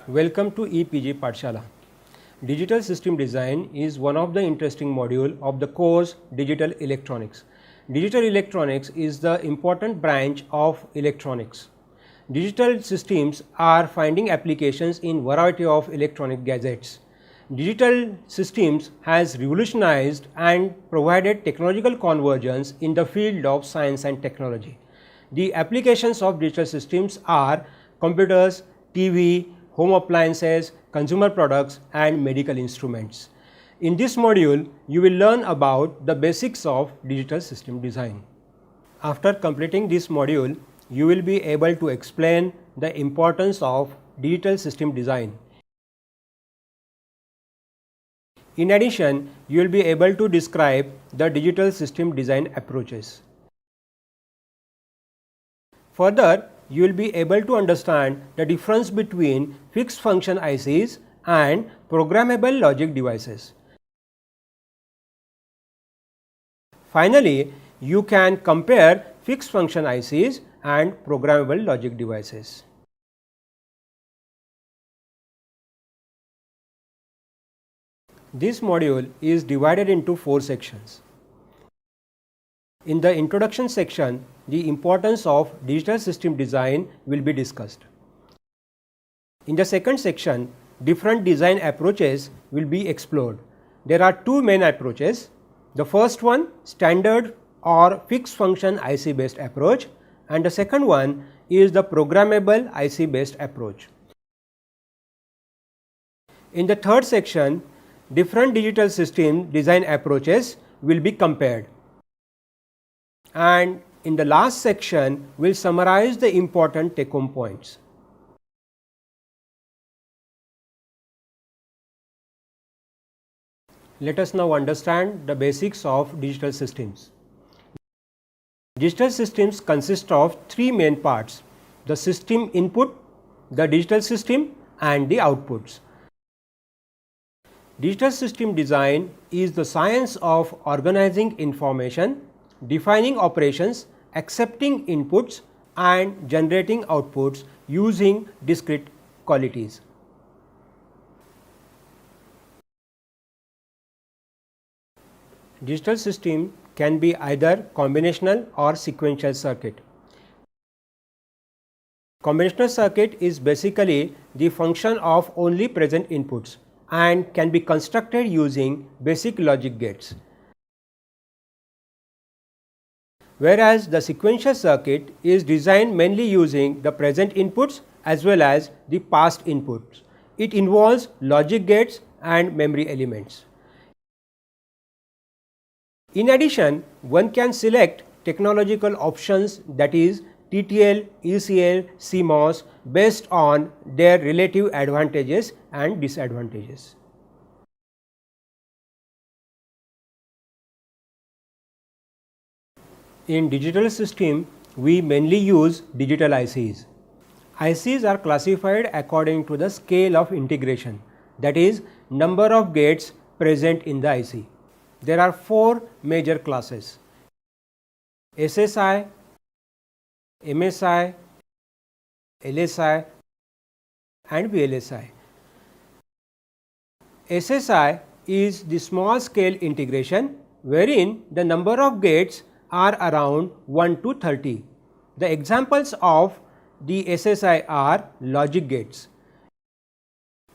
Welcome to EPG Pathshala. Digital System Design is one of the interesting module of the course Digital Electronics. Digital Electronics is the important branch of electronics. Digital systems are finding applications in variety of electronic gadgets. Digital systems has revolutionized and provided technological convergence in the field of science and technology. The applications of digital systems are computers, TV, home appliances, consumer products and medical instruments. In this module, you will learn about the basics of digital system design. After completing this module, you will be able to explain the importance of digital system design. In addition, you will be able to describe the digital system design approaches. Further, you will be able to understand the difference between fixed function ICs and programmable logic devices. Finally, you can compare fixed function ICs and programmable logic devices. This module is divided into 4 sections. In the introduction section, the importance of digital system design will be discussed. In the second section, different design approaches will be explored. There are two main approaches. The first one, standard or fixed function IC based approach, and the second one is the programmable IC based approach. In the third section, different digital system design approaches will be compared. And in the last section, we will summarize the important take home points. Let us now understand the basics of digital systems. Digital systems consist of 3 main parts: the system input, the digital system and the outputs. Digital system design is the science of organizing information, defining operations, accepting inputs and generating outputs using discrete qualities. Digital system can be either combinational or sequential circuit. Combinational circuit is basically the function of only present inputs and can be constructed using basic logic gates. Whereas the sequential circuit is designed mainly using the present inputs as well as the past inputs. It involves logic gates and memory elements. In addition, one can select technological options, that is TTL, ECL, CMOS, based on their relative advantages and disadvantages. In digital system, we mainly use digital ICs. ICs are classified according to the scale of integration, that is number of gates present in the IC. There are 4 major classes: SSI, MSI, LSI and VLSI. SSI is the small scale integration wherein the number of gates are around 1 to 30. The examples of the SSI are logic gates.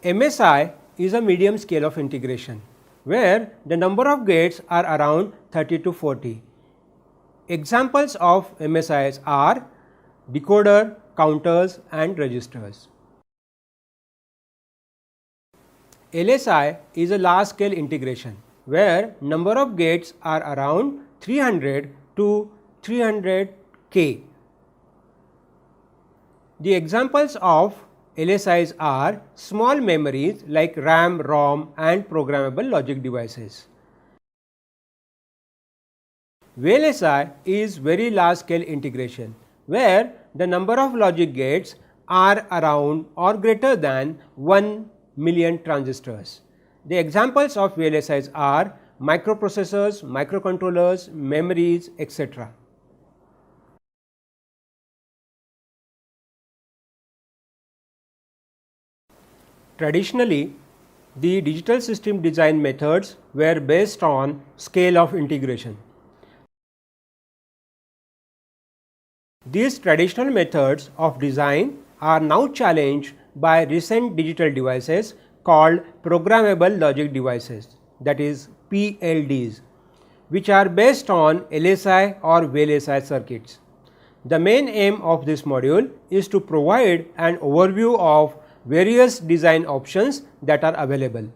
MSI is a medium scale of integration where the number of gates are around 30 to 40. Examples of MSIs are decoder, counters and registers. LSI is a large scale integration where number of gates are around 300 to 300K. The examples of LSIs are small memories like RAM, ROM and programmable logic devices. VLSI is very large scale integration where the number of logic gates are around or greater than 1 million transistors. The examples of VLSIs are microprocessors, microcontrollers, memories, etc. Traditionally, the digital system design methods were based on scale of integration. These traditional methods of design are now challenged by recent digital devices called programmable logic devices, that is PLDs, which are based on LSI or VLSI circuits. The main aim of this module is to provide an overview of various design options that are available.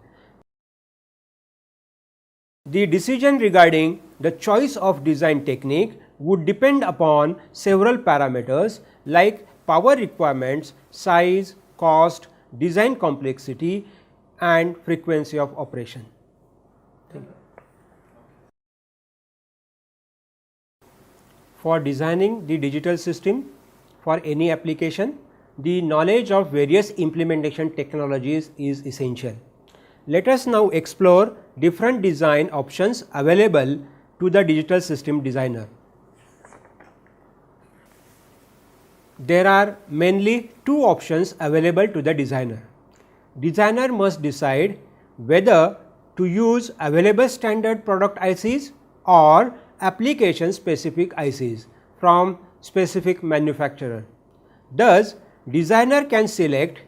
The decision regarding the choice of design technique would depend upon several parameters like power requirements, size, cost, design complexity and frequency of operation. For designing the digital system for any application, the knowledge of various implementation technologies is essential. Let us now explore different design options available to the digital system designer. There are mainly two options available to the designer. Designer must decide whether to use available standard product ICs or application specific ICs from specific manufacturer. Thus, designer can select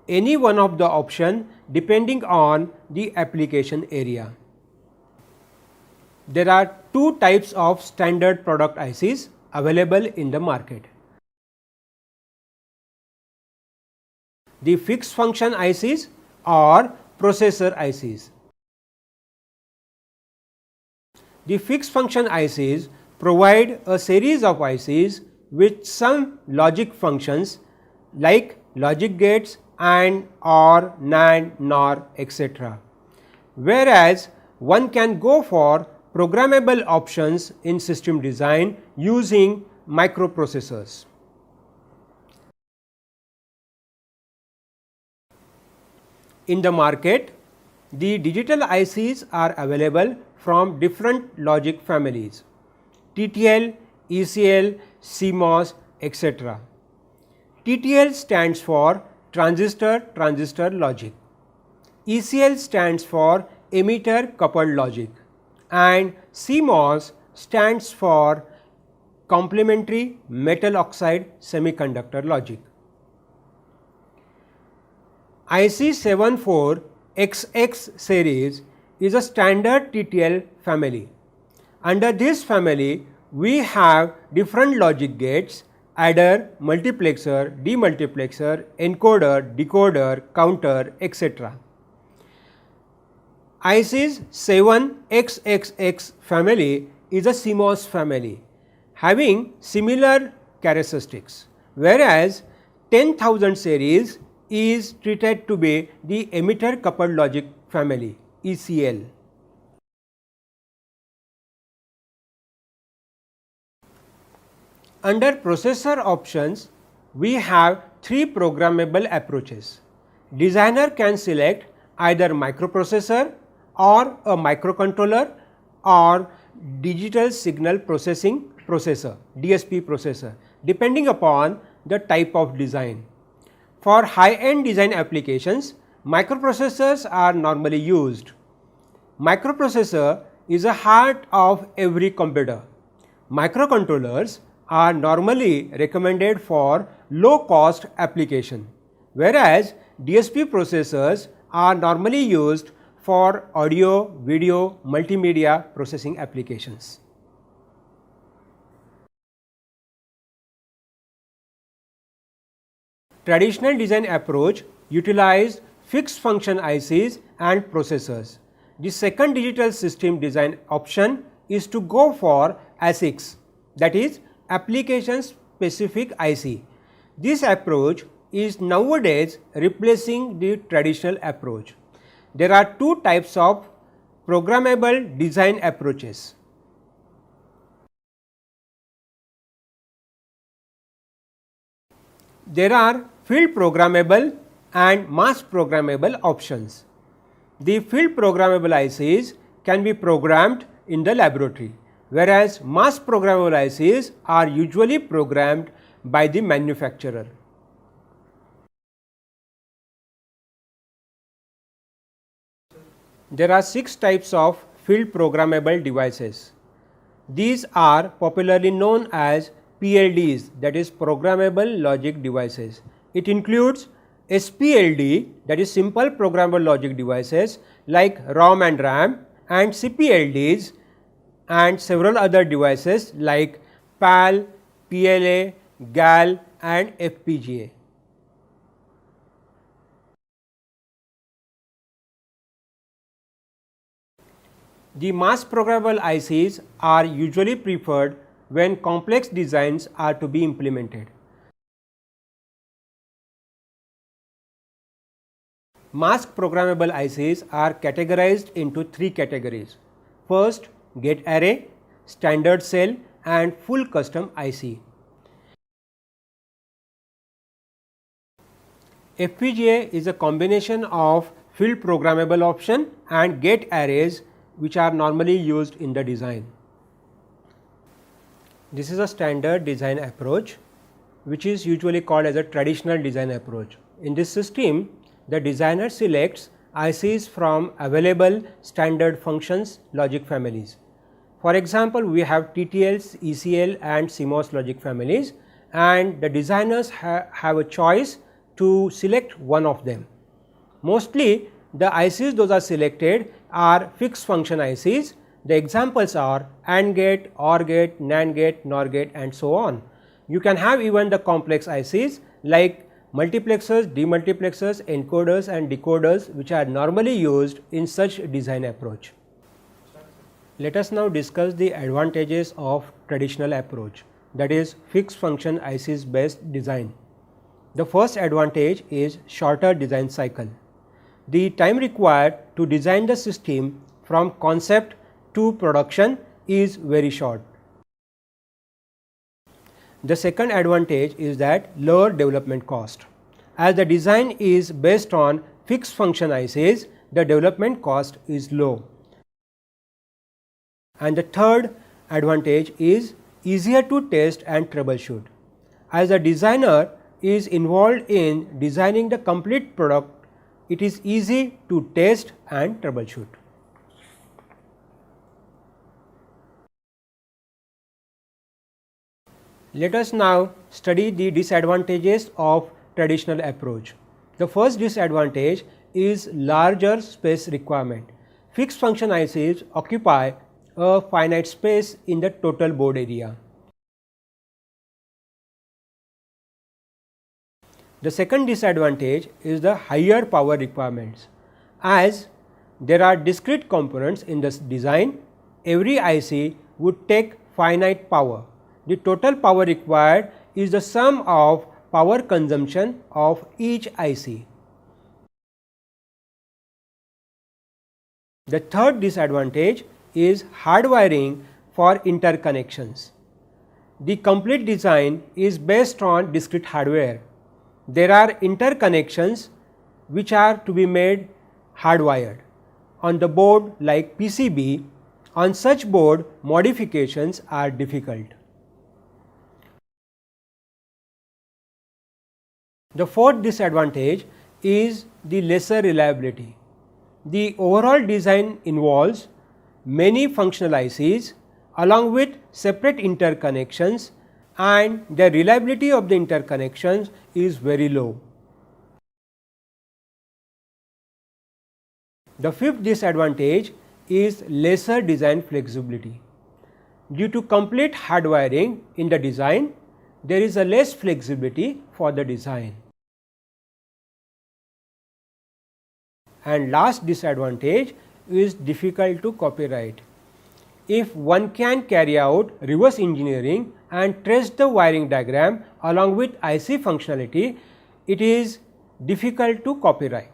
any one of the option depending on the application area. There are two types of standard product ICs available in the market. The fixed function ICs or processor ICs. The fixed function ICs provide a series of ICs with some logic functions like logic gates and or NAND, NOR, etc. Whereas, one can go for programmable options in system design using microprocessors. In the market, the digital ICs are available from different logic families TTL, ECL, CMOS, etc. TTL stands for transistor logic, ECL stands for emitter coupled logic and CMOS stands for complementary metal oxide semiconductor logic. IC 74XX series is a standard TTL family. Under this family, we have different logic gates, adder, multiplexer, demultiplexer, encoder, decoder, counter, etc. IC's 7XXX family is a CMOS family having similar characteristics, whereas 10,000 series is treated to be the emitter coupled logic family ECL. Under processor options, we have three programmable approaches. Designer can select either microprocessor or a microcontroller or digital signal processing processor DSP processor depending upon the type of design. For high-end design applications, microprocessors are normally used. Microprocessor is a heart of every computer. Microcontrollers are normally recommended for low-cost application, whereas DSP processors are normally used for audio, video, multimedia processing applications. Traditional design approach utilized fixed function ICs and processors. The second digital system design option is to go for ASICs, that is application specific IC. This approach is nowadays replacing the traditional approach. There are two types of programmable design approaches. There are field programmable and mass programmable options. The field programmable ICs can be programmed in the laboratory, whereas mass programmable ICs are usually programmed by the manufacturer. There are 6 types of field programmable devices. These are popularly known as PLDs, that is programmable logic devices. It includes SPLD, that is simple programmable logic devices like ROM and RAM, and CPLDs and several other devices like PAL, PLA, GAL and FPGA. The mass programmable ICs are usually preferred when complex designs are to be implemented. Mass programmable ICs are categorized into 3 categories. First, gate array, standard cell and full custom IC. FPGA is a combination of field programmable option and gate arrays which are normally used in the design. This is a standard design approach which is usually called as a traditional design approach. In this system, the designer selects ICs from available standard functions logic families. For example, we have TTLs, ECL and CMOS logic families, and the designers have a choice to select one of them. Mostly the ICs those are selected are fixed function ICs. The examples are AND gate, OR gate, NAND gate, NOR gate and so on. You can have even the complex ICs like multiplexers, demultiplexers, encoders and decoders which are normally used in such design approach. Let us now discuss the advantages of traditional approach, that is fixed function ICs based design. The first advantage is shorter design cycle. The time required to design the system from concept to production is very short. The second advantage is that lower development cost. As the design is based on fixed function ICs, the development cost is low. And the third advantage is easier to test and troubleshoot. As a designer is involved in designing the complete product, it is easy to test and troubleshoot. Let us now study the disadvantages of traditional approach. The first disadvantage is larger space requirement. Fixed function ICs occupy a finite space in the total board area. The second disadvantage is the higher power requirements. As there are discrete components in this design, every IC would take finite power. The total power required is the sum of power consumption of each IC. The third disadvantage is hardwiring for interconnections. The complete design is based on discrete hardware. There are interconnections which are to be made hardwired. On the board like PCB, on such board modifications are difficult. The fourth disadvantage is the lesser reliability. The overall design involves many functional ICs along with separate interconnections, and the reliability of the interconnections is very low. The fifth disadvantage is lesser design flexibility. Due to complete hardwiring in the design, there is a less flexibility for the design. And last disadvantage is difficult to copyright. If one can carry out reverse engineering and trace the wiring diagram along with IC functionality, it is difficult to copyright.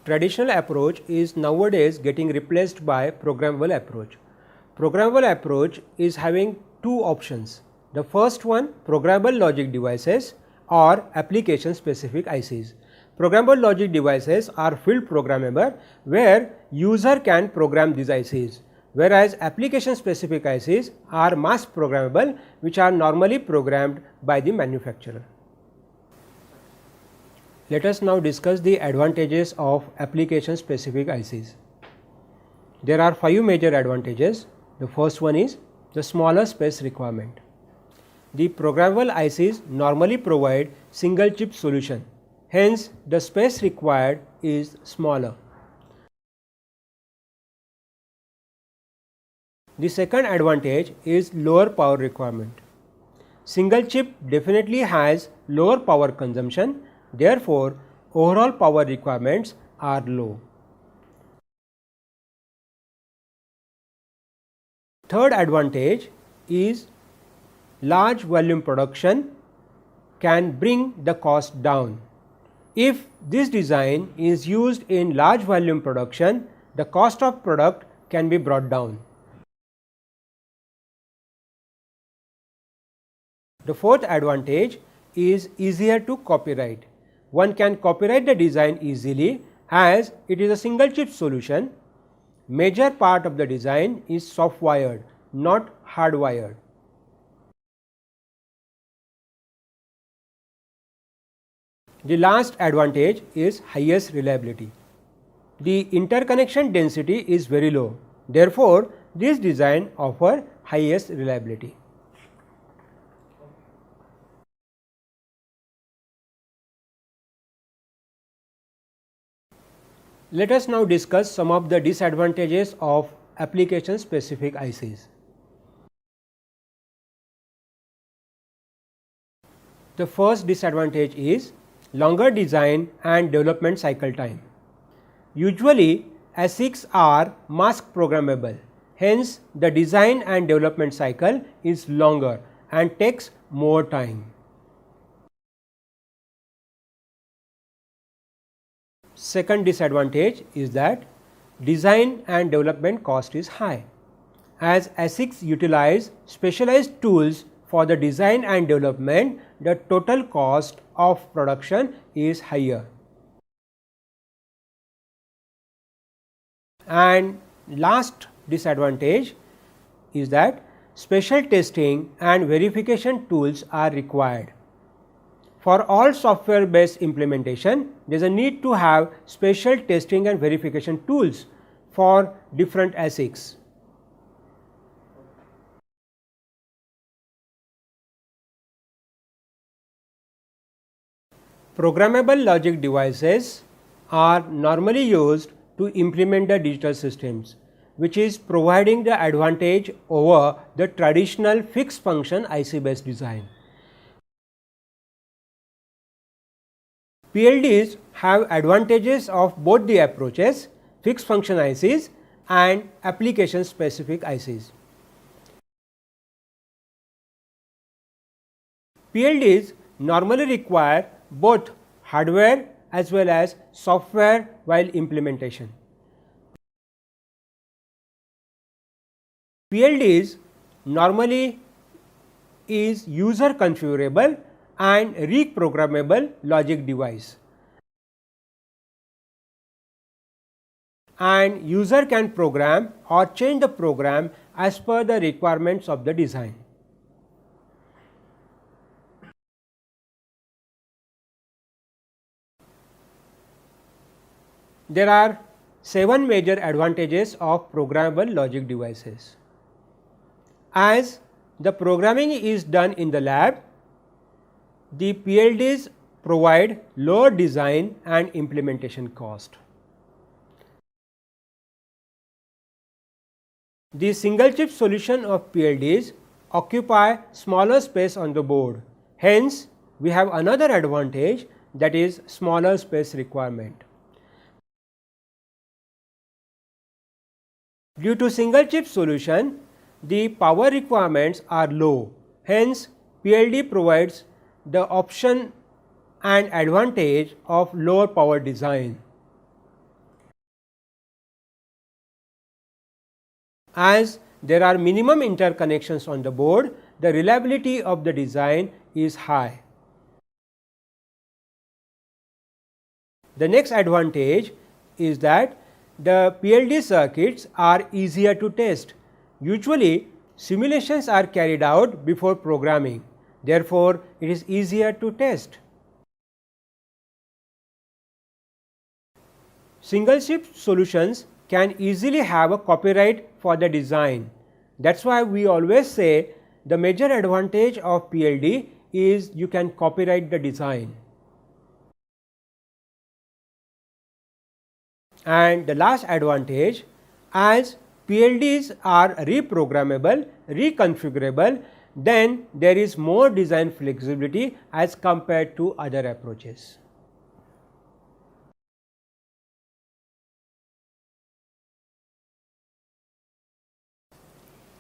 Traditional approach is nowadays getting replaced by programmable approach. Programmable approach is having two options. The first one, programmable logic devices or application specific ICs. Programmable logic devices are field programmable where user can program these ICs. whereas application specific ICs are mass programmable, which are normally programmed by the manufacturer. Let us now discuss the advantages of application specific ICs. There are 5 major advantages. The first one is the smaller space requirement. The programmable ICs normally provide single chip solution, hence the space required is smaller. The second advantage is lower power requirement. Single chip definitely has lower power consumption, therefore, overall power requirements are low. Third advantage is large volume production can bring the cost down. If this design is used in large volume production, the cost of product can be brought down. The fourth advantage is easier to copyright. One can copyright the design easily as it is a single chip solution. Major part of the design is soft wired, not hardwired. The last advantage is highest reliability. The interconnection density is very low. Therefore, this design offers highest reliability. Let us now discuss some of the disadvantages of application specific ICs. The first disadvantage is longer design and development cycle time. Usually ASICs are mask programmable, hence the design and development cycle is longer and takes more time. Second disadvantage is that design and development cost is high. As ASICs utilize specialized tools for the design and development, the total cost of production is higher. And last disadvantage is that special testing and verification tools are required. For all software based implementation, there is a need to have special testing and verification tools for different ASICs. Programmable logic devices are normally used to implement the digital systems, which is providing the advantage over the traditional fixed function IC based design. PLDs have advantages of both the approaches, fixed function ICs and application specific ICs. PLDs normally require both hardware as well as software while implementation. PLDs normally is user configurable and reprogrammable logic device, and user can program or change the program as per the requirements of the design. There are 7 major advantages of programmable logic devices. As the programming is done in the lab, the PLDs provide lower design and implementation cost. The single chip solution of PLDs occupy smaller space on the board. Hence, we have another advantage, that is smaller space requirement. Due to single chip solution, the power requirements are low. Hence, PLD provides the option and advantage of lower power design. As there are minimum interconnections on the board, the reliability of the design is high. The next advantage is that the PLD circuits are easier to test. Usually, simulations are carried out before programming. Therefore, it is easier to test. Single chip solutions can easily have a copyright for the design. That is why we always say the major advantage of PLD is you can copyright the design. And the last advantage, as PLDs are reprogrammable, reconfigurable, then there is more design flexibility as compared to other approaches.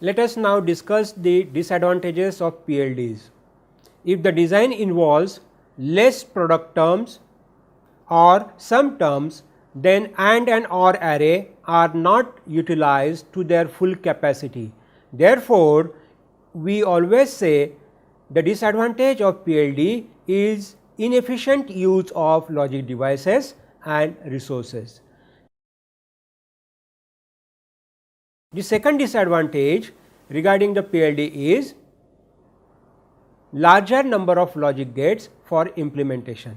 Let us now discuss the disadvantages of PLDs. If the design involves less product terms or some terms, then AND and OR array are not utilized to their full capacity. Therefore, we always say the disadvantage of PLD is inefficient use of logic devices and resources. The second disadvantage regarding the PLD is larger number of logic gates for implementation.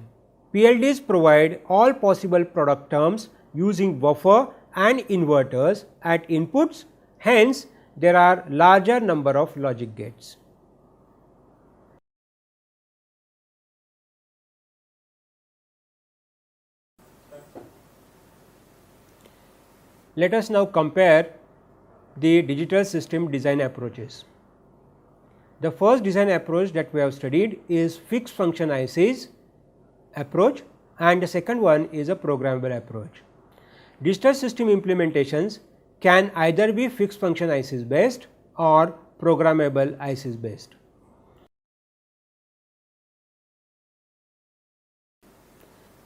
PLDs provide all possible product terms using buffer and inverters at inputs, hence there are larger number of logic gates. Let us now compare the digital system design approaches. The first design approach that we have studied is fixed function ICs approach, and the second one is a programmable approach. Digital system implementations can either be fixed function ICs based or programmable ICs based.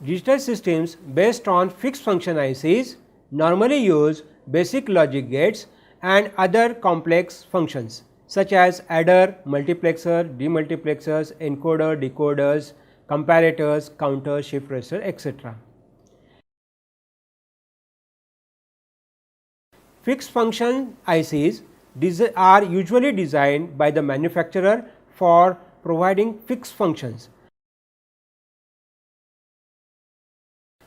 Digital systems based on fixed function ICs normally use basic logic gates and other complex functions such as adder, multiplexer, demultiplexers, encoder, decoders, comparators, counter, shift register, etc. Fixed function ICs are usually designed by the manufacturer for providing fixed functions,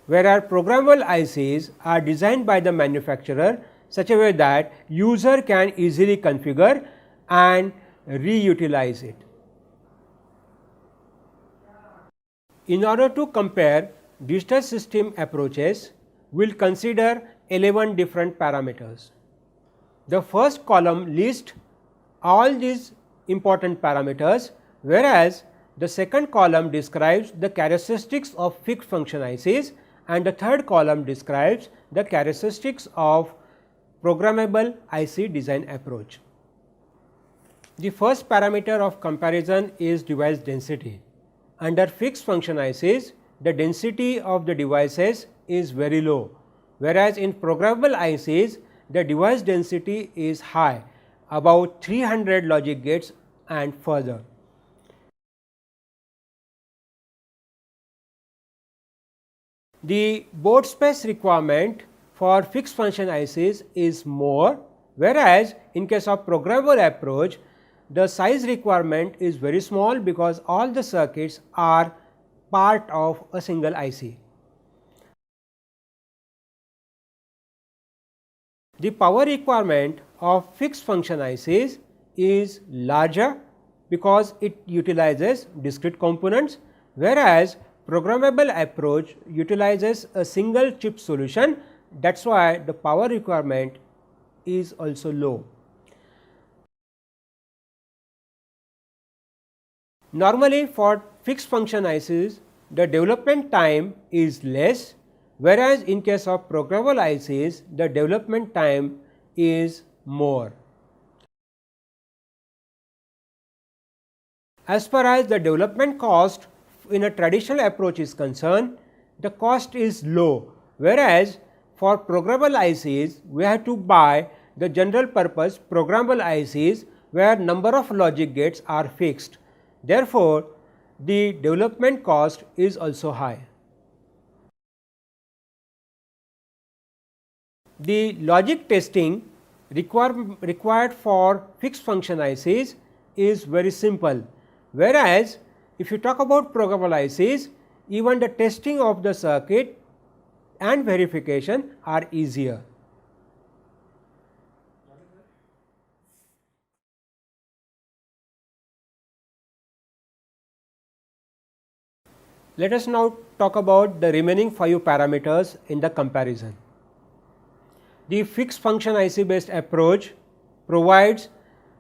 whereas programmable ICs are designed by the manufacturer such a way that user can easily configure and reutilize it. In order to compare digital system approaches, we will consider 11 different parameters. The first column lists all these important parameters, whereas the second column describes the characteristics of fixed function ICs and the third column describes the characteristics of programmable IC design approach. The first parameter of comparison is device density. Under fixed function ICs, the density of the devices is very low, whereas in programmable ICs, the device density is high, about 300 logic gates and further. The board space requirement for fixed function ICs is more, whereas in case of programmable approach, the size requirement is very small because all the circuits are part of a single IC. The power requirement of fixed function ICs is larger because it utilizes discrete components, whereas programmable approach utilizes a single chip solution. That is why the power requirement is also low. Normally for fixed function ICs, the development time is less, whereas in case of programmable ICs, the development time is more. As far as the development cost in a traditional approach is concerned, the cost is low, whereas for programmable ICs, we have to buy the general purpose programmable ICs where number of logic gates are fixed. Therefore, the development cost is also high. the logic testing required for fixed function ICs is very simple, whereas if you talk about programmable ICs, even the testing of the circuit and verification are easier. Let us now talk about the remaining 5 parameters in the comparison. The fixed function IC based approach provides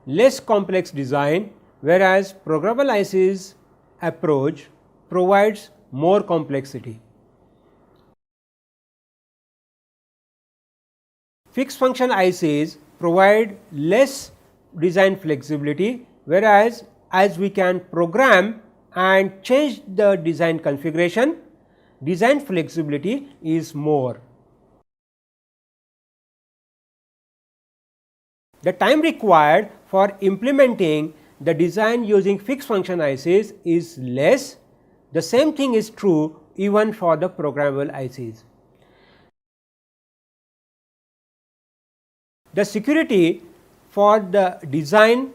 less complex design, whereas programmable IC's approach provides more complexity. Fixed function ICs provide less design flexibility, whereas as we can program and change the design configuration, design flexibility is more. The time required for implementing the design using fixed function ICs is less. The same thing is true even for the programmable ICs. The security for the design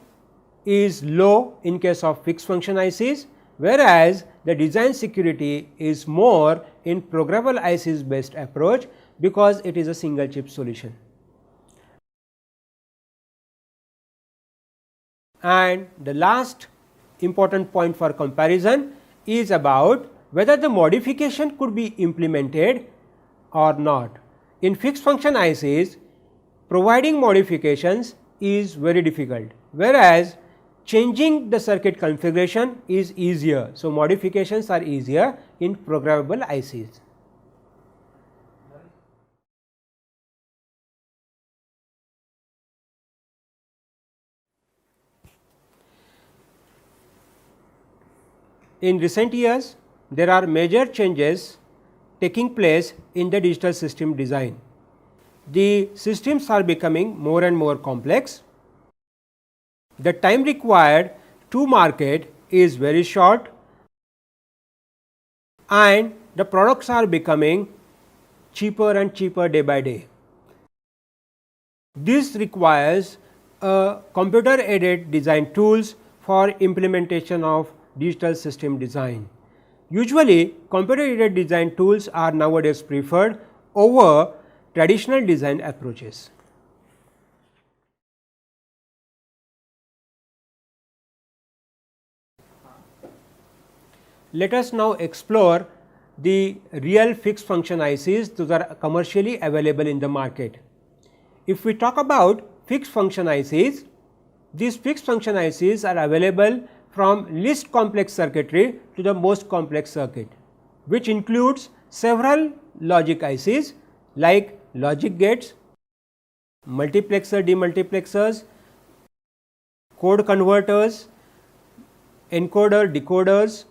is low in case of fixed function ICs, whereas the design security is more in programmable ICs based approach because it is a single chip solution. And the last important point for comparison is about whether the modification could be implemented or not. In fixed function ICs, providing modifications is very difficult, whereas changing the circuit configuration is easier. So, modifications are easier in programmable ICs. In recent years, there are major changes taking place in the digital system design. The systems are becoming more and more complex. The time required to market is very short, and the products are becoming cheaper and cheaper day by day. This requires computer aided design tools for implementation of digital system design. Usually, computer aided design tools are nowadays preferred over traditional design approaches. Let us now explore the real fixed function ICs that are commercially available in the market. If we talk about fixed function ICs, these fixed function ICs are available from least complex circuitry to the most complex circuit, which includes several logic ICs like logic gates, multiplexer demultiplexers, code converters, encoder decoders,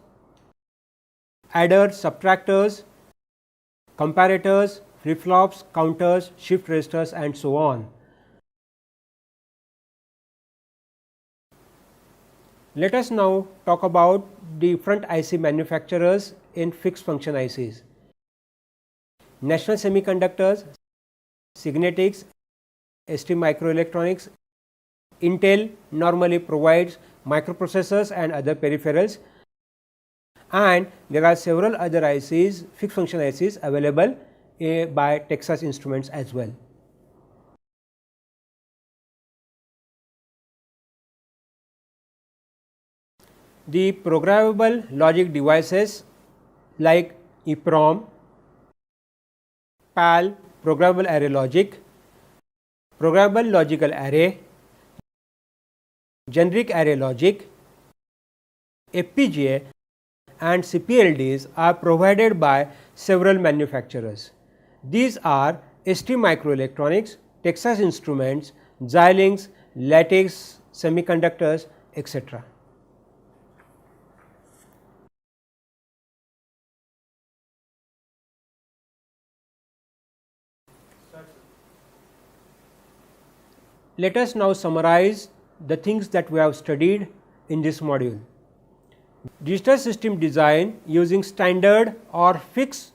adders, subtractors, comparators, flip flops, counters, shift registers, and so on. Let us now talk about different IC manufacturers in fixed function ICs. National Semiconductors, Signetics, ST Microelectronics. Intel normally provides microprocessors and other peripherals, and there are several other ICs, fixed function ICs available by Texas Instruments as well. The programmable logic devices like EEPROM, PAL, programmable array logic, programmable logical array, generic array logic, FPGA and CPLDs are provided by several manufacturers. These are ST Microelectronics, Texas Instruments, Xilinx, Lattice Semiconductors, etc. Let us now summarize the things that we have studied in this module. Digital system design using standard or fixed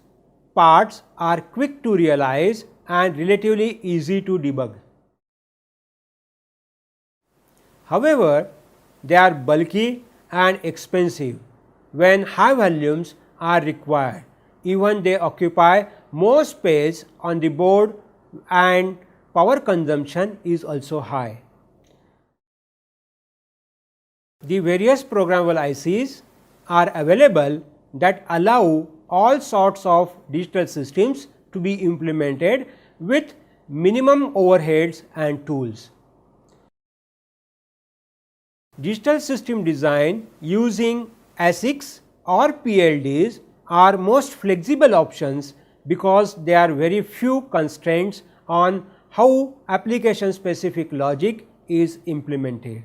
parts are quick to realize and relatively easy to debug. However, they are bulky and expensive when high volumes are required. Even they occupy more space on the board and power consumption is also high. The various programmable ICs are available that allow all sorts of digital systems to be implemented with minimum overheads and tools. Digital system design using ASICs or PLDs are most flexible options because there are very few constraints on how application specific logic is implemented.